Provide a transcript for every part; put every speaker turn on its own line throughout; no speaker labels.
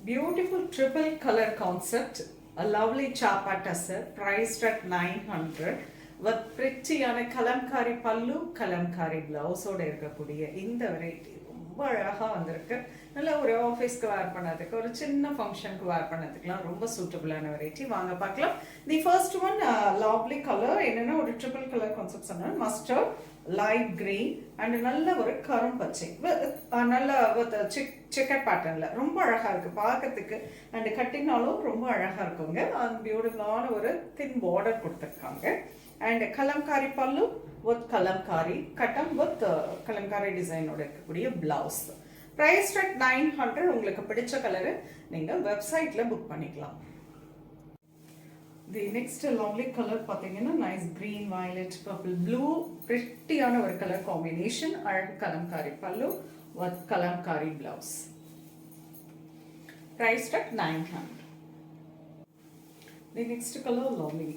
Beautiful triple color concept, a lovely chapa tussar, priced at 900 with pretty kalamkari pallu, kalamkari blouse ஓட இருக்கக்கூடிய இந்த variety ரொம்ப அழகா வந்திருக்கு. நல்ல ஒரு ஆஃபீஸ்க்கு வேர் பண்ணதுக்கு, ஒரு சின்ன ஃபங்க்ஷனுக்கு வேர் பண்ணதுக்குலாம் ரொம்ப சூட்டபிளான வெரைட்டி. வாங்க பார்க்கலாம். The first one lovely colour, என்னன்னா ஒரு ட்ரிபிள் கலர் கான்செப்ட் சொன்னேன். மஸ்டர்ட், லைட் கிரீன் அண்ட் நல்ல ஒரு கரும்பச்சை, நல்ல செக்கர் பேட்டர்ன்ல ரொம்ப அழகா இருக்கு பார்க்கறதுக்கு. அண்ட் கட்டிங்னாலும் ரொம்ப அழகா இருக்குங்க. பியூட்டிஃபுல்லான ஒரு தின் பார்டர் கொடுத்துருக்காங்க. அண்ட் கலம்காரி பல்லு வித் கலம்காரி கட்டம் வித் கலம்காரி டிசைனோட இருக்கக்கூடிய பிளவுஸ். Price at 900. உங்களுக்கு பிடிச்ச கலரு நீங்க வெப்சைட்ல புக் பண்ணிக்கலாம். தி நெக்ஸ்ட் லவ்லி கலர் பார்த்தீங்கன்னா nice green, violet, purple, blue, பிரிட்டியான ஒரு கலர் காம்பினேஷன். அழகு Kalamkari pallu with Kalamkari blouse. Price at 900. The next color, lovely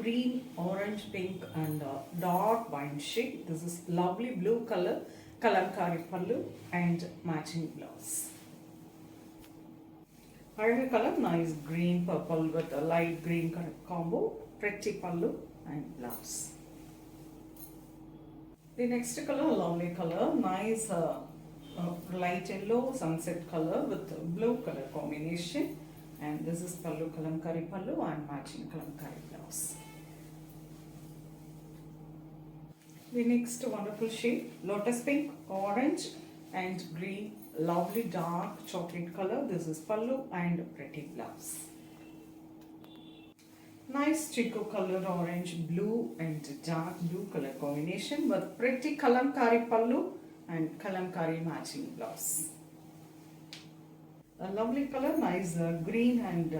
green, orange, pink and dark wine shade. This is lovely blue color, kalamkari pallu and matching blouse. Another color, nice green purple with a light green kind of combo, pretty pallu and blouse. The next color, lovely color, nice light yellow sunset color with blue color combination. And this is pallu, kalamkari pallu and matching kalamkari blouse. The next wonderful shade, lotus pink, orange and green, lovely dark chocolate color. This is pallu and pretty blouse. Nice chico color, orange, blue and dark blue color combination with pretty kalamkari pallu and kalamkari matching blouse. A lovely color, nice green and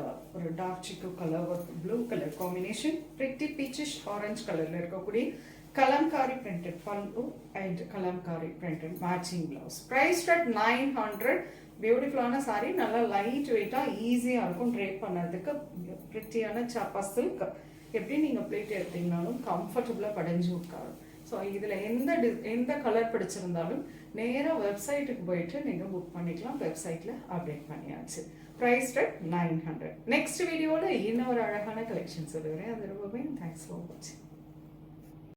dark chico color with blue color combination. Pretty peachish orange color la irukakudi kalamkari printed pallu and kalamkari printed matching blouse. Priced at 900. Beautiful ana saree, nalla light weight ah easy ah irukum drape pannadhukku. Pretty ana chapa silk, eppadi neenga plate eduthingalum comfortable ah padanju ukkarum. So இதில் எந்த colour பிடிச்சிருந்தாலும் நேராக வெப்சைட்டுக்கு போயிட்டு நீங்கள் book பண்ணிக்கலாம். வெப்சைட்டில் update பண்ணியாச்சு. Price at 900. நெக்ஸ்ட் வீடியோவில் இன்னொரு அழகான கலெக்ஷன்ஸ் வருவேன். அது ரொம்பவே தேங்க்ஸ் ஃபார் வாட்சிங்.